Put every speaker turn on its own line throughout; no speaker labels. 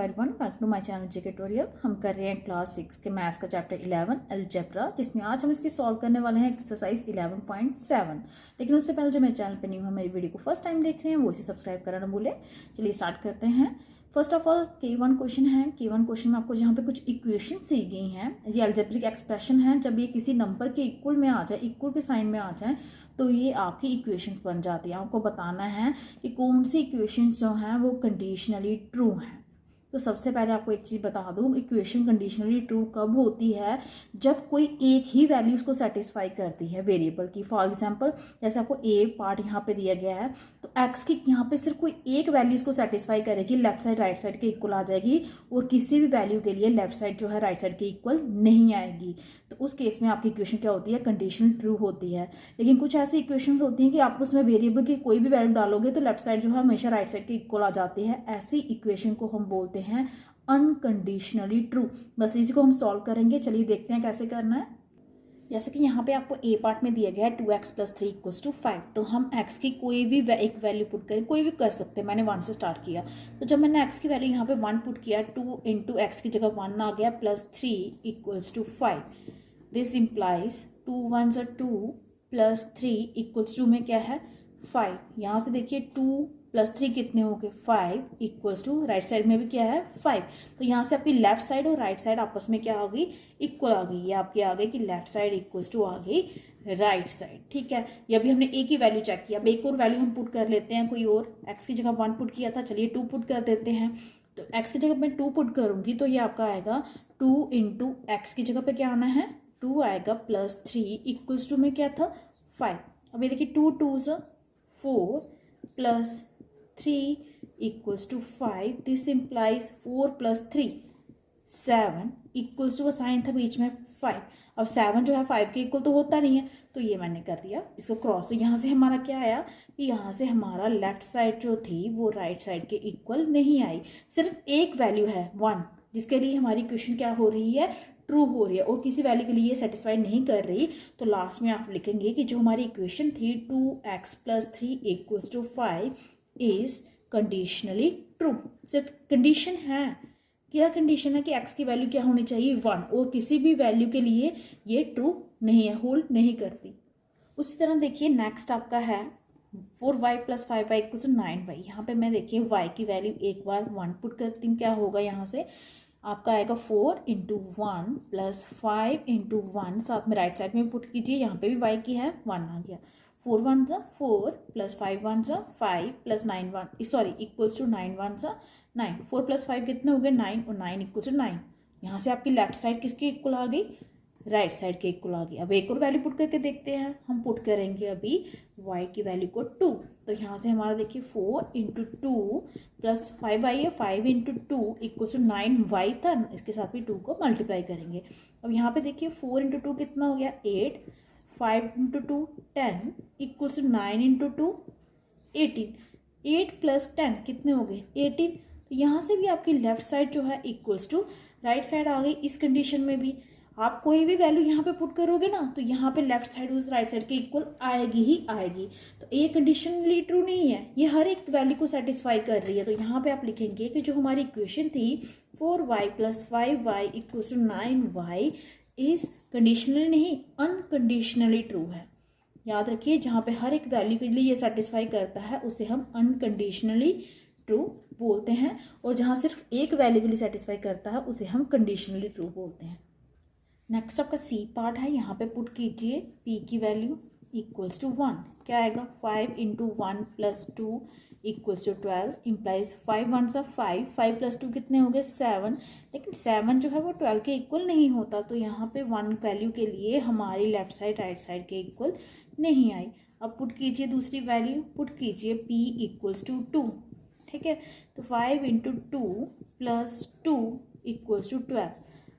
Everyone, welcome to my channel JK tutorial. हम कर रहे हैं क्लास 6 के मैथ्स का चैप्टर 11 अलजेब्रा, जिसमें आज हम इसकी सॉल्व करने वाले हैं एक्सरसाइज 11.7। लेकिन उससे पहले जो मेरे चैनल पे न्यू है, मेरी वीडियो को फर्स्ट टाइम देख रहे हैं, वो इसे सब्सक्राइब करना ना भूलें। चलिए स्टार्ट करते हैं। First of all K1 question है। K1 क्वेश्चन में आपको जहाँ पे कुछ इक्वेशन दी गई हैं, ये अलजेब्रिक एक्सप्रेशन है। जब ये किसी नंबर के इक्वल में आ जाए, इक्वल के साइन में आ जाए, तो ये आपकी इक्वेशंस बन जाती है। आपको बताना है कि कौन सी इक्वेशंस जो हैं वो कंडीशनली ट्रू हैं। तो सबसे पहले आपको एक चीज़ बता दूं, इक्वेशन कंडीशनली ट्रू कब होती है? जब कोई एक ही वैल्यूज को सेटिस्फाई करती है वेरिएबल की। फॉर एग्जांपल, जैसे आपको ए पार्ट यहाँ पे दिया गया है, तो एक्स की यहाँ पे सिर्फ कोई एक वैल्यूज को सेटिस्फाई करेगी, लेफ्ट साइड राइट साइड के इक्वल आ जाएगी, और किसी भी वैल्यू के लिए लेफ्ट साइड जो है राइट साइड के इक्वल नहीं आएगी। तो उस केस में आपकी इक्वेशन क्या होती है? कंडीशनल ट्रू होती है। लेकिन कुछ ऐसी इक्वेशंस होती हैं कि आप उसमें वेरिएबल की कोई भी वैल्यू डालोगे तो लेफ्ट साइड जो है हमेशा राइट साइड के इक्वल आ जाती है। ऐसी इक्वेशन को हम बोलते हैं अनकंडीशनली ट्रू। बस इसी को हम सॉल्व करेंगे। चलिए देखते हैं कैसे करना है। जैसे कि यहाँ पे आपको ए पार्ट में दिया गया है 2x + 3 = 5। तो हम x की कोई भी एक वैल्यू पुट करें, कोई भी कर सकते हैं। मैंने 1 से स्टार्ट किया, तो जब मैंने x की वैल्यू यहाँ पे 1 पुट किया, 2 × x की जगह 1 आ गया, +3 = 5। दिस इम्प्लाइज 2 1s are 2 +3 = में क्या है? 5। यहाँ से देखिए 2 + 3 कितने हो गए? 5 = राइट साइड में भी क्या है? 5। तो यहाँ से आपकी लेफ्ट साइड और राइट साइड आपस में क्या आ गई? इक्वल आ गई। ये आपकी आ गई कि लेफ्ट साइड = आ गई राइट साइड। ठीक है, ये अभी हमने एक ही वैल्यू चेक किया। अब एक और वैल्यू हम पुट कर लेते हैं, कोई और। x की जगह 1 पुट किया था, चलिए 2 पुट कर देते हैं। तो x की जगह मैं 2 पुट करूंगी तो ये आपका आएगा 2 × x की जगह पे क्या आना है? 2 आएगा, +3 = में क्या था? 5। अब ये देखिए 2 2s are 4 +3 = 5। This implies 4 + 3 7 = sign था बीच में 5। अब 7 जो है 5 के इक्वल तो होता नहीं है, तो ये मैंने कर दिया इसको क्रॉस। यहाँ से हमारा क्या आया कि यहाँ से हमारा लेफ्ट साइड जो थी वो राइट साइड के इक्वल नहीं आई। सिर्फ एक वैल्यू है 1, जिसके लिए हमारी इक्वेशन क्या हो रही है? ट्रू हो रही है, और किसी वैल्यू के लिए ये सेटिस्फाई नहीं कर रही। तो लास्ट में आप लिखेंगे कि जो हमारी इक्वेशन थी 2x + 3 = 5 इज कंडीशनली ट्रू। सिर्फ कंडीशन है। क्या कंडीशन है? कि x की वैल्यू क्या होनी चाहिए? 1, और किसी भी वैल्यू के लिए ये ट्रू नहीं है, होल्ड नहीं करती। उसी तरह देखिए नेक्स्ट आपका है 4y + 5y = 9y। यहाँ पे मैं देखिए y की वैल्यू एक बार 1 पुट करती हूँ, क्या होगा? यहाँ से आपका आएगा 4 × 1 + 5 × 1, साथ में राइट साइड में पुट कीजिए। यहाँ पे भी y की है, 1 आ गया। 4 1s are 4 +5 1s are 5 +9 1 sorry = 9 1s are 9। 4 + 5 कितने हो गए? 9, और 9 = 9। यहाँ से आपकी लेफ्ट साइड किसके इक्वल आ गई? राइट साइड के इक्वल आ गई। अब एक और वैल्यू पुट करके देखते हैं। हम पुट करेंगे अभी y की वैल्यू को 2। तो यहाँ से हमारा देखिए 4 × 2 + 5y है, 5 × 2 = 9y था। इसके साथ भी 2 को मल्टीप्लाई करेंगे। अब यहाँ पे देखिए 4 × 2 कितना हो गया? 8। 5 × 2 10 = 9 × 2 18। 8 + 10 कितने हो गए? 18। तो यहाँ से भी आपकी लेफ्ट साइड जो है = राइट साइड आ गई। इस कंडीशन में भी आप कोई भी वैल्यू यहाँ पे पुट करोगे ना, तो यहाँ पे लेफ्ट साइड उस राइट साइड के इक्वल आएगी ही आएगी। तो ये कंडीशनली ट्रू नहीं है, ये हर एक वैल्यू को सेटिस्फाई कर रही है। तो यहाँ पे आप लिखेंगे कि जो हमारी इक्वेशन थी 4y + 5y = 9y is conditionally नहीं, अनकंडीशनली ट्रू है। याद रखिए, जहाँ पे हर एक वैल्यू के लिए ये सेटिस्फाई करता है उसे हम अनकंडीशनली ट्रू बोलते हैं, और जहाँ सिर्फ एक वैल्यू के लिए सेटिस्फाई करता है उसे हम कंडीशनली ट्रू बोलते हैं। नेक्स्ट आपका सी पार्ट है। यहाँ पे पुट कीजिए p की वैल्यू = 1। क्या आएगा? 5 × 1 + 2 = 12 इम्प्लाइज 5 1s are 5। 5 + 2 कितने हो गए? 7। लेकिन 7 जो है वो 12 के इक्वल नहीं होता, तो यहाँ पे 1 वैल्यू के लिए हमारी लेफ्ट साइड राइट साइड के इक्वल नहीं आई। अब पुट कीजिए दूसरी वैल्यू, पुट कीजिए p = 2। ठीक है, तो 5 × 2 + 2 = 12।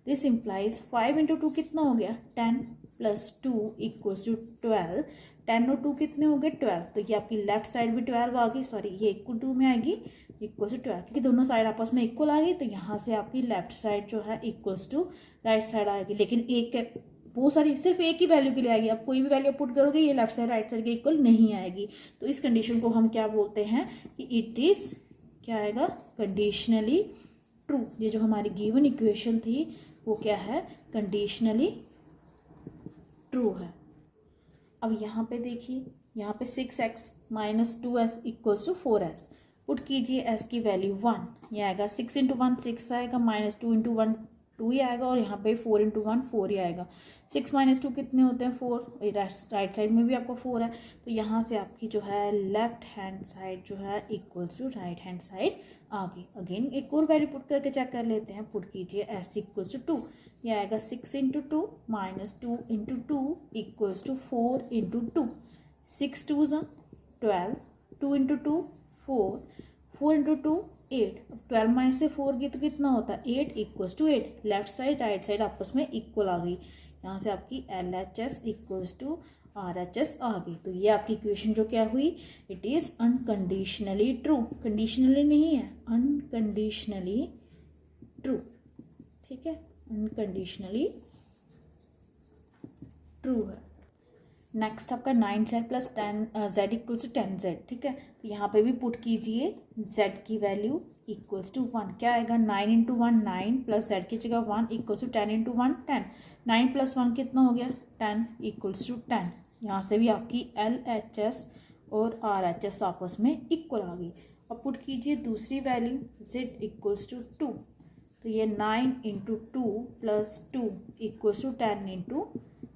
दिस इम्प्लाइज 5 × 2 कितना हो गया? 10 + 2 = 12। 10 और 2 कितने हो गए? 12। तो ये आपकी लेफ्ट साइड भी 12 आ गई, सॉरी ये =2 में आएगी, =12, क्योंकि दोनों साइड आपस में इक्वल आ गई। तो यहाँ से आपकी लेफ्ट साइड जो है = राइट साइड आएगी। लेकिन एक बहुत सारी सिर्फ एक ही वैल्यू के लिए आएगी। आप कोई भी वैल्यू पुट करोगे ये लेफ्ट साइड राइट साइड के इक्वल नहीं आएगी। तो इस कंडीशन को हम क्या बोलते हैं कि इट इज क्या आएगा? Conditionally true. ये जो हमारी गिवन इक्वेशन थी वो क्या है, कंडीशनली ट्रू है। अब यहाँ पे देखिए, यहाँ पे 6x minus 2s equals to 4s। Put कीजिए s की वैल्यू 1, ये आएगा 6 इंटू 1 6 आएगा, माइनस 2 इंटू 1 2 ही आएगा, और यहाँ पे 4 इंटू 1 4 ही आएगा। 6 माइनस 2 कितने होते हैं 4, राइट साइड में भी आपका 4 है, तो यहाँ से आपकी जो है लेफ्ट हैंड साइड जो है equals to right hand side आ गई। अगेन एक और वैल्यू पुट करके चेक कर लेते हैं। पुट कीजिए s इक्वल्स टू 2, ये आएगा 6 into 2 minus 2 into 2 equals to 4 into 2। 6 2 12, 2 into 2 4, 4 into 2 8। अब 12 माइनस से 4 की तो कितना होता है 8 equals to 8। Left side right side आपस में इक्वल आ गई। यहाँ से आपकी LHS इक्वल्स टू RHS आ गई। तो ये आपकी इक्वेशन जो क्या हुई, it is unconditionally true. Conditionally नहीं है, अनकंडीशनली ट्रू। ठीक है, अनकंडीशनली ट्रू है। नेक्स्ट आपका 9z plus 10z equals to 10z। ठीक है, तो यहाँ पे भी पुट कीजिए z की वैल्यू इक्वल्स टू 1। क्या आएगा 9 इंटू 1 9 प्लस z की जगह 1 इक्वल्स टू 10 इंटू 1 10। 9 प्लस 1 कितना हो गया 10 इक्वल्स टू 10। यहाँ से भी आपकी LHS और RHS आपस में इक्वल आ गई। अब पुट कीजिए दूसरी वैल्यू z इक्वल्स टू 2। तो ये 9 into 2 plus 2 equals to 10 into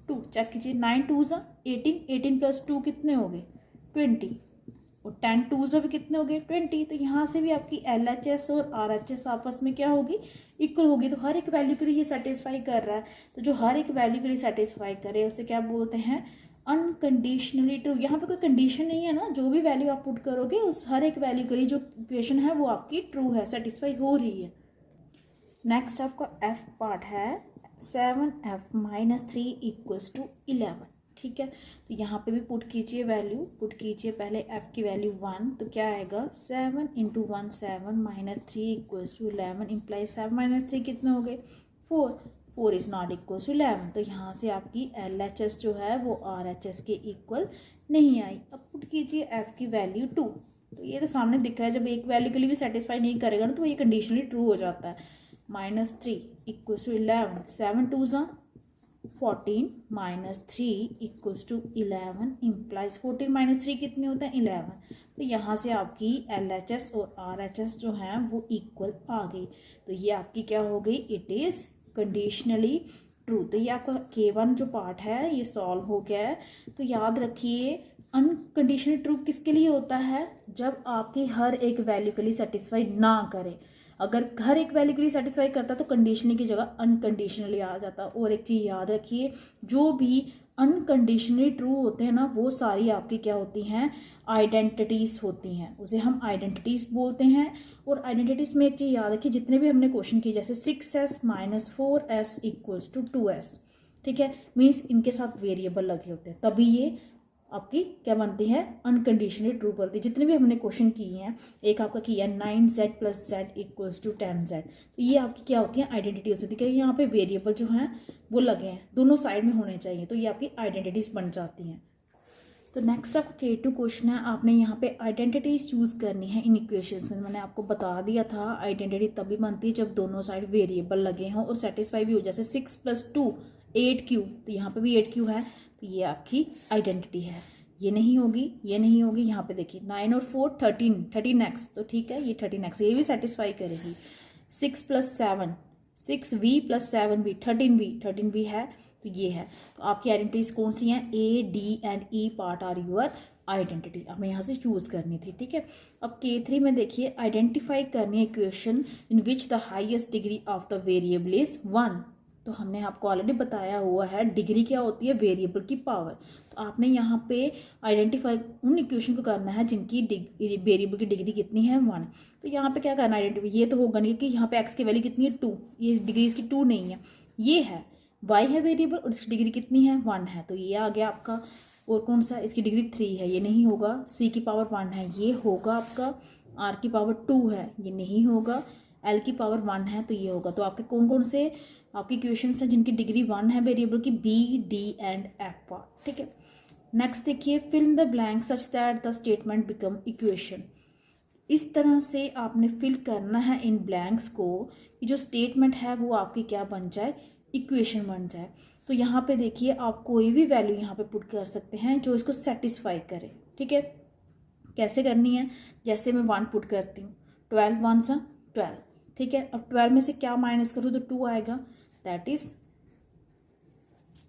2। Check कीजिए 9 2 18, 18 प्लस 2 कितने हो गए 20, और 10 2 भी कितने हो गए 20। तो यहाँ से भी आपकी LHS और RHS आपस में क्या होगी, इक्वल होगी। तो हर एक वैल्यू के लिए ये सेटिस्फाई कर रहा है। तो जो हर एक वैल्यू के लिए सेटिस्फाई करे उसे क्या बोलते हैं, अनकंडीशनली ट्रू। यहाँ पे कोई कंडीशन नहीं है ना, जो भी वैल्यू आप पुट करोगे उस हर एक वैल्यू के लिए जो इक्वेशन है वो आपकी ट्रू है, सेटिस्फाई हो रही है। नेक्स्ट आपका F पार्ट है 7f माइनस 3 इक्वल्स टू 11। ठीक है, तो यहाँ पे भी पुट कीजिए वैल्यू। पुट कीजिए पहले f की वैल्यू 1, तो क्या आएगा 7 into 1 7 minus 3 equals to 11 implies 7 minus 3 कितने हो गए 4, 4 इज़ नॉट इक्वल्स टू 11। तो यहाँ से आपकी LHS जो है वो RHS के इक्वल नहीं आई। अब पुट कीजिए f की वैल्यू 2। तो ये तो सामने दिख रहा है, जब एक वैल्यू के लिए भी सेटिस्फाई नहीं करेगा ना तो ये कंडीशनली ट्रू हो जाता है। Minus 3 equals to 11, 7 2 14 minus 3 equals to 11 implies 14 minus 3 कितने होते हैं 11। तो यहाँ से आपकी LHS और RHS जो हैं वो इक्वल आ गई। तो ये आपकी क्या हो गई, इट इज़ कंडीशनली ट्रू। तो ये आपका K1 जो पार्ट है ये सॉल्व हो गया है। तो याद रखिए अनकंडीशनली ट्रू किसके लिए होता है, जब आपकी हर एक वैल्यू के लिए सेटिस्फाई ना करे। अगर हर एक वैल्यू के लिए सेटिस्फाई करता तो कंडीशनली की जगह अनकंडीशनली आ जाता। और एक चीज़ याद रखिए, जो भी अनकंडीशनली ट्रू होते हैं ना वो सारी आपकी क्या होती हैं, आइडेंटिटीज़ होती हैं, उसे हम आइडेंटिटीज़ बोलते हैं। और आइडेंटिटीज़ में एक चीज़ याद रखिए, जितने भी हमने क्वेश्चन किए जैसे 6s minus 4s equals to 2s, ठीक है, मीन्स इनके साथ वेरिएबल लगे होते हैं, तभी ये आपकी क्या बनती है, अनकंडीशनली ट्रू बनती है। जितने भी हमने क्वेश्चन किए हैं, एक आपका किया 9z plus z equals to 10z, तो ये आपकी क्या होती है, आइडेंटिटीज होती है। क्योंकि यहाँ पे वेरिएबल जो हैं वो लगे हैं, दोनों साइड में होने चाहिए, तो ये आपकी आइडेंटिटीज बन जाती हैं। तो नेक्स्ट आपका K2 क्वेश्चन है, आपने यहाँ पे आइडेंटिटीज चूज़ करनी है इन इक्वेशंस में। मैंने आपको बता दिया था आइडेंटिटी तभी बनती है जब दोनों साइड वेरिएबल लगे हों और सेटिस्फाई भी हो। जैसे 6 प्लस 2 8q, तो यहाँ पे भी 8q है, तो ये आपकी आइडेंटिटी है। ये नहीं होगी, ये नहीं होगी। यहाँ पे देखिए 9 और 4 13x, तो ठीक है ये 13x, ये भी सेटिस्फाई करेगी। 6 plus 7 6v plus 7v 13v है, तो ये है। तो आपकी आइडेंटिटीज कौन सी हैं, A, D and E part are your identity. हमें यहाँ से चूज़ करनी थी, ठीक है। अब K3 में देखिए, आइडेंटिफाई करनी है equation in which the highest degree of the variable is 1। तो हमने आपको ऑलरेडी बताया हुआ है डिग्री क्या होती है, वेरिएबल की पावर। तो आपने यहाँ पे आइडेंटिफाई उन इक्वेशन को करना है जिनकी वेरिएबल की डिग्री कितनी है 1। तो यहाँ पे क्या करना है, आइडेंटिफाई, ये तो होगा नहीं कि यहाँ पे x की वैल्यू कितनी है 2, ये डिग्री इसकी 2 नहीं है, ये है y है वेरिएबल और इसकी डिग्री कितनी है 1 है, तो ये आ गया आपका। और कौन सा, इसकी डिग्री 3 है, ये नहीं होगा। c की पावर 1 है, ये होगा आपका। r की पावर 2 है, ये नहीं होगा। l की पावर 1 है, तो ये होगा। तो आपके कौन कौन से आपकी इक्वेशंस हैं जिनकी डिग्री 1 है वेरिएबल की, B, D and F part, ठीक है। नेक्स्ट देखिए, fill in the blank such that the statement become equation. इस तरह से आपने फिल करना है इन ब्लैंक्स को कि जो स्टेटमेंट है वो आपकी क्या बन जाए, इक्वेशन बन जाए। तो यहाँ पे देखिए आप कोई भी वैल्यू यहाँ पे पुट कर सकते हैं जो इसको सेटिस्फाई करे। ठीक है, कैसे करनी है, जैसे मैं 1 पुट करती हूँ, 12 1 सा 12। ठीक है, अब 12 में से क्या माइनस करूँ तो 2 आएगा, दैट इज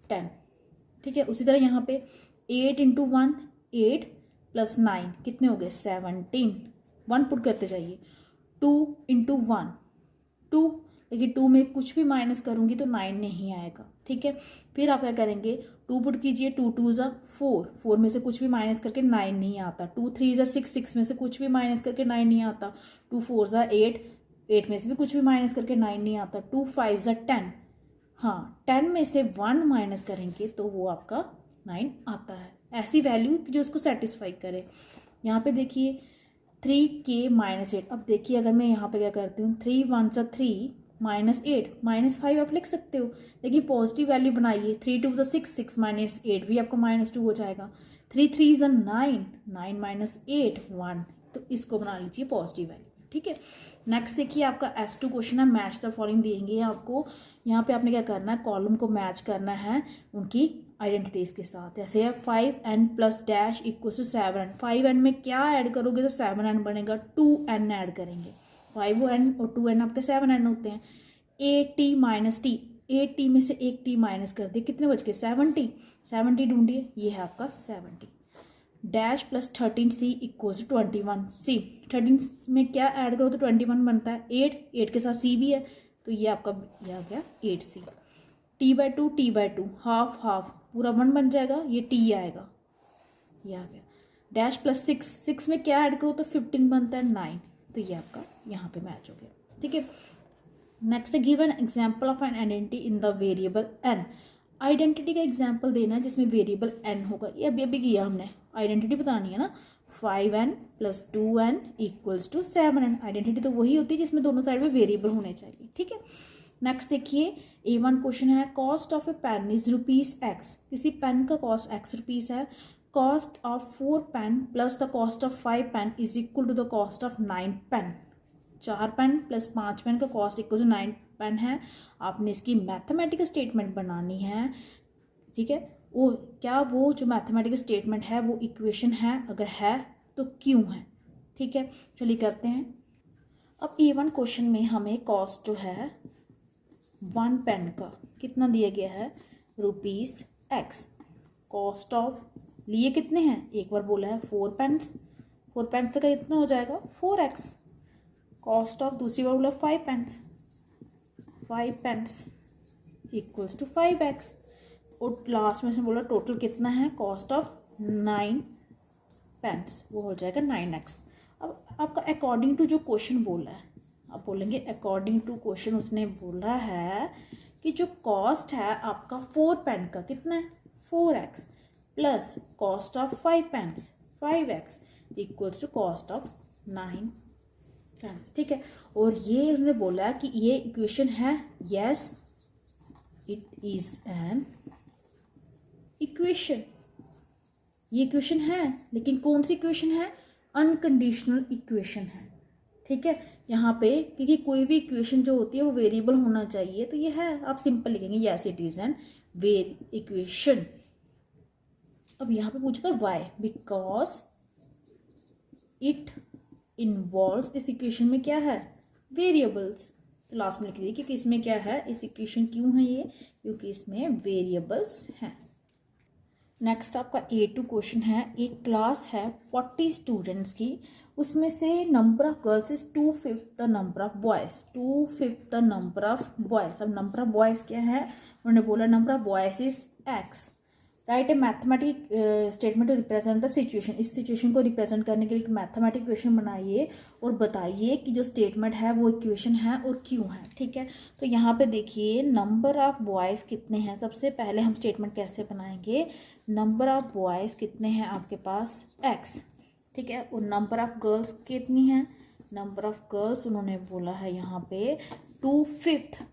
10। ठीक है, उसी तरह यहाँ पे 8 इंटू 1 8 प्लस 9 कितने हो गए 17। 1 पुट करते जाइए, 2 इंटू 1 2, लेकिन 2 में कुछ भी माइनस करूँगी तो 9 नहीं आएगा। ठीक है, फिर आप क्या करेंगे, 2 पुट कीजिए, 2 2 ज़ा 4, 4 में से कुछ भी माइनस करके 9 नहीं आता। 2 3 ज़ा 6, 6 में से कुछ भी माइनस करके 9 नहीं आता। 2 4 ज़ा 8, 8 में से भी कुछ भी माइनस करके 9 नहीं आता। 2 5 ज़ा 10, हाँ 10 में से 1 माइनस करेंगे तो वो आपका 9 आता है। ऐसी वैल्यू जो उसको सेटिस्फाई करे। यहाँ पे देखिए 3k माइनस 8। अब देखिए अगर मैं यहाँ पे क्या करती हूँ, 3 1 सा 3 माइनस 8 माइनस 5 आप लिख सकते हो, लेकिन पॉजिटिव वैल्यू बनाइए। 3 2 सा 6 6 माइनस 8 भी आपका -2 हो जाएगा। 3 3 सा 9 9 माइनस 8 1, तो इसको बना लीजिए पॉजिटिव वैल्यू। ठीक है, नेक्स्ट देखिए आपका S2 क्वेश्चन है, मैच द फॉलोइंग देंगे आपको। यहाँ पे आपने क्या करना है, कॉलम को मैच करना है उनकी आइडेंटिटीज़ के साथ। जैसे है 5n plus dash equal to 7n। 5n में क्या ऐड करोगे तो 7n बनेगा, 2n ऐड करेंगे। 5n और 2n आपके 7n होते हैं। 8t माइनस टी, 8t में से एक t माइनस कर दिए, कितने बच गए 70। 70 ढूंढिए, ये है आपका 70। Dash plus 13c equal to 21c। 13 में क्या ऐड करो तो 21 बनता है। 8 के साथ c भी है, तो ये आपका ये आ गया 8c। t/2 हाफ हाफ पूरा 1 बन जाएगा, ये t आएगा, ये आ गया। डैश प्लस 6 में क्या ऐड करो तो 15 बनता है 9, तो ये आपका यहाँ पे मैच हो गया। ठीक है, next give an example of an identity in the variable n। Identity का एग्जाम्पल देना है जिसमें वेरिएबल n होगा। ये अभी किया हमने, आइडेंटिटी बतानी है ना। 5n plus 2n equals to 7n। Identity तो वही होती है जिसमें दोनों साइड में वेरिएबल होने चाहिए। ठीक है, नेक्स्ट देखिए A1 क्वेश्चन है, cost of a pen is ₹x। किसी पेन का कॉस्ट x रुपीज़ है। Cost of 4 pen plus the cost of 5 pen is equal to the cost of 9 pen. 4 pen plus 5 pen का cost equal to 9 pen है। आपने इसकी mathematical statement बनानी है। ठीक है, वो क्या, वो जो मैथमेटिकल स्टेटमेंट है वो इक्वेशन है, अगर है तो क्यों है। ठीक है, चलिए करते हैं। अब A1 क्वेश्चन में हमें कॉस्ट जो है 1 पेन का कितना दिया गया है, ₹x। कॉस्ट ऑफ लिए कितने हैं, एक बार बोला है 4 पेन्स। 4 पेन्स का कितना हो जाएगा 4x। कॉस्ट ऑफ दूसरी बार बोला 5 pens, 5 pens equals to 5x। और लास्ट में से बोला टोटल कितना है, कॉस्ट ऑफ 9 पेन्स, वो हो जाएगा 9x। अब आपका अकॉर्डिंग टू जो क्वेश्चन बोला है, आप बोलेंगे अकॉर्डिंग टू क्वेश्चन उसने बोला है कि जो कॉस्ट है आपका 4 पेन का कितना है 4x plus cost of 5 pens 5x equals to cost of 9 pens. ठीक है, और ये उन्होंने बोला कि ये इक्वेशन है, yes it is an equation. ये इक्वेशन है, लेकिन कौन सी इक्वेशन है, अनकंडीशनल इक्वेशन है। ठीक है, यहाँ पे क्योंकि कोई भी इक्वेशन जो होती है वो वेरिएबल होना चाहिए, तो ये है, आप सिंपल लिखेंगे yes it is an equation. अब यहाँ पे पूछता है वाई, बिकॉज इट इन्वॉल्व्स, इस इक्वेशन में क्या है वेरिएबल्स। तो लास्ट में लिख दीजिए क्योंकि इसमें क्या है, इस इक्वेशन क्यों है ये, क्योंकि इसमें वेरिएबल्स हैं। नेक्स्ट आपका A2 क्वेश्चन है, एक क्लास है 40 स्टूडेंट्स की, उसमें से number of girls is 2/5 the number of boys, 2/5 the number of boys. अब नंबर ऑफ बॉयज़ क्या है, उन्होंने बोला number of boys is x। Write a mathematic statement to represent the situation. इस सिचुएशन को रिप्रेजेंट करने के लिए एक मैथमेटिक इक्वेशन बनाइए और बताइए कि जो स्टेटमेंट है वो इक्वेशन है और क्यों है। ठीक है, तो यहाँ पे देखिए नंबर ऑफ बॉयज़ कितने हैं, सबसे पहले हम स्टेटमेंट कैसे बनाएंगे, नंबर ऑफ बॉयज़ कितने हैं आपके पास x। ठीक है, और नंबर ऑफ गर्ल्स कितनी हैं, नंबर ऑफ गर्ल्स उन्होंने बोला है यहाँ पे 2/5।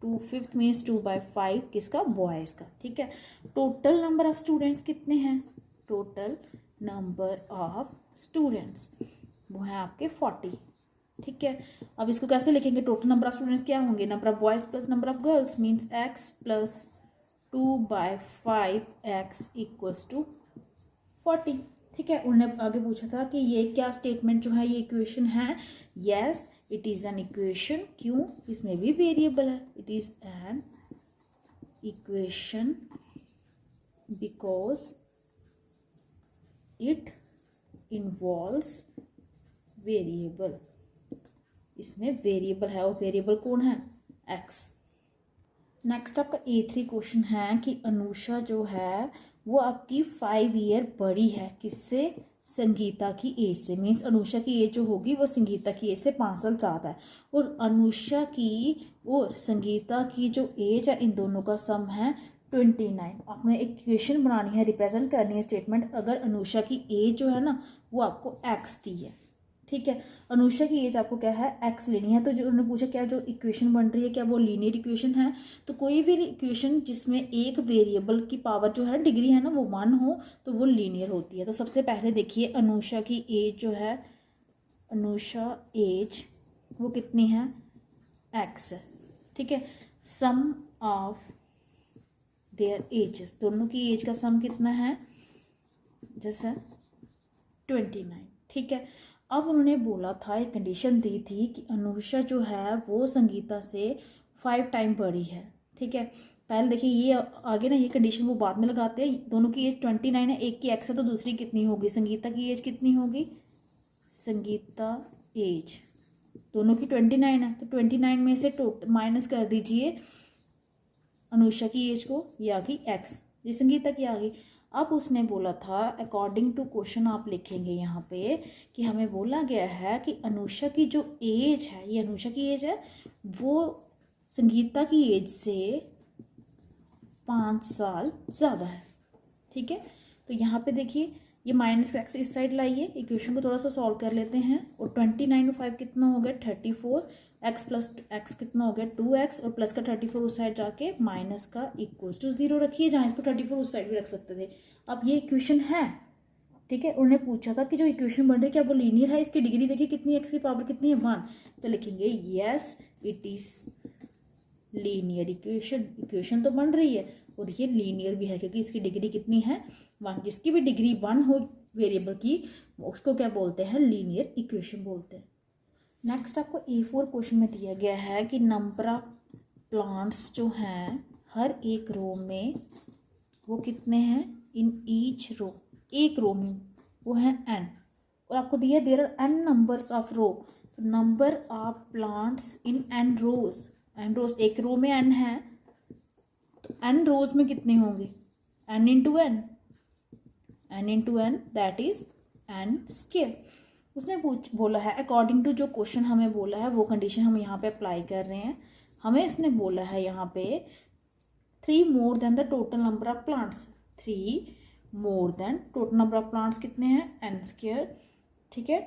2/5 मीन्स 2/5 किसका, बॉयज़ का। ठीक है, टोटल नंबर ऑफ स्टूडेंट्स कितने हैं, टोटल नंबर ऑफ स्टूडेंट्स वो है आपके 40। ठीक है, अब इसको कैसे लिखेंगे, टोटल नंबर ऑफ स्टूडेंट्स क्या होंगे, number of boys plus number of girls means x plus 2/5 x equals to 40। ठीक है, उन्होंने आगे पूछा था कि ये क्या स्टेटमेंट जो है ये इक्वेशन है, yes it is an equation. क्यों, इसमें भी वेरिएबल है, it is an equation because it involves variable. इसमें वेरिएबल है और वेरिएबल कौन है, x। नेक्स्ट आपका A3 क्वेश्चन है कि अनुषा जो है वो आपकी 5 ईयर बड़ी है किससे, संगीता की एज से। मीन्स अनुषा की एज जो होगी वो संगीता की एज से 5 साल ज़्यादा है, और अनुषा की और संगीता की जो एज है इन दोनों का सम है 29। आपने एक इक्वेशन बनानी है, रिप्रेजेंट करनी है स्टेटमेंट, अगर अनुषा की एज जो है ना वो आपको x दी है। ठीक है, अनुषा की एज आपको क्या है, x लेनी है। तो जो उन्होंने पूछा क्या जो इक्वेशन बन रही है क्या वो लीनियर इक्वेशन है, तो कोई भी इक्वेशन जिसमें एक वेरिएबल की पावर जो है डिग्री है ना वो 1 हो तो वो लीनियर होती है। तो सबसे पहले देखिए अनुषा की एज जो है, अनुषा एज वो कितनी है, x है। ठीक है, सम ऑफ देयर एजेस, दोनों की एज का सम कितना है, जैसे 29। ठीक है, अब उन्होंने बोला था, एक कंडीशन दी थी कि अनुषा जो है वो संगीता से 5 टाइम बड़ी है। ठीक है, पहले देखिए ये आगे ना ये कंडीशन वो बाद में लगाते हैं। दोनों की एज 29 है, एक की x है तो दूसरी कितनी होगी, संगीता की एज कितनी होगी, संगीता एज दोनों की 29 है तो 29 में से माइनस कर दीजिए अनुषा की एज को, ये आ गई x, ये संगीता की आ गई। अब उसने बोला था अकॉर्डिंग टू क्वेश्चन आप लिखेंगे यहाँ पे कि हमें बोला गया है कि अनुषा की जो एज है, ये अनुषा की एज है वो संगीता की एज से 5 साल ज़्यादा है। ठीक है, तो यहाँ पे देखिए ये माइनस एक्स इस साइड लाइए, इक्वेशन को थोड़ा सा सॉल्व कर लेते हैं। और 29 में 5 कितना हो गया 34, x प्लस x कितना हो गया 2x, और प्लस का 34 उस साइड जाके माइनस का इक्वल्स टू 0 रखिए, जहाँ इसको 34 उस साइड भी रख सकते थे। अब ये इक्वेशन है। ठीक है, उन्होंने पूछा था कि जो इक्वेशन बन रही है क्या वो लीनियर है, इसकी डिग्री देखिए कितनी, x की पावर कितनी है 1, तो लिखेंगे yes it is linear equation. Equation तो बन रही है और ये लीनियर भी है क्योंकि इसकी डिग्री कितनी है 1। जिसकी भी डिग्री 1 हो वेरिएबल की उसको क्या बोलते हैं, लीनियर इक्वेशन बोलते हैं। नेक्स्ट आपको A4 क्वेश्चन में दिया गया है कि नंबर ऑफ प्लांट्स जो हैं हर एक रो में वो कितने हैं, इन ईच रो, एक रो में वो है n, और आपको दिया there are n numbers of row, number of plants in n rows, n rows एक रो में n है तो n रोज में कितने होंगे, n into n, n into n that is n square. उसने बोला है अकॉर्डिंग टू जो क्वेश्चन हमें बोला है वो कंडीशन हम यहाँ पे अप्लाई कर रहे हैं। हमें इसने बोला है यहाँ पे 3 more than the total number of plants, 3 more than total number of plants कितने हैं n स्क्वायर। ठीक है,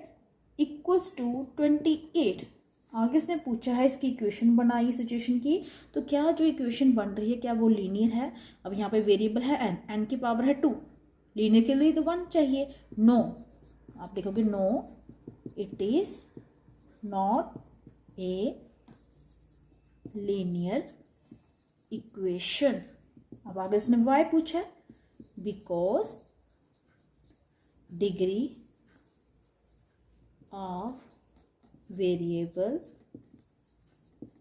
इक्वल्स टू 28। आगे इसने पूछा है इसकी इक्वेशन बनाई सिचुएशन की, तो क्या जो इक्वेशन बन रही है क्या वो लीनियर है। अब यहाँ पे वेरिएबल है n की पावर है 2, लीनियर के लिए तो 1 चाहिए। नो, आप लिखोगे no it is not a linear equation. अब आगे उसने वाई पूछा है, because degree of variable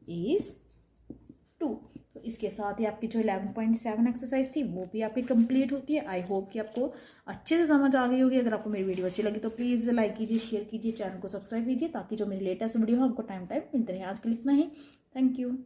is 2। तो इसके साथ ही आपकी जो 11.7 एक्सरसाइज थी वो भी आपकी कंप्लीट होती है। आई होप कि आपको अच्छे से समझ आ गई होगी। अगर आपको मेरी वीडियो अच्छी लगी तो प्लीज़ लाइक कीजिए, शेयर कीजिए, चैनल को सब्सक्राइब कीजिए ताकि जो मेरी लेटेस्ट वीडियो हो आपको टाइम मिलते रहे। आज के लिए इतना ही, थैंक यू।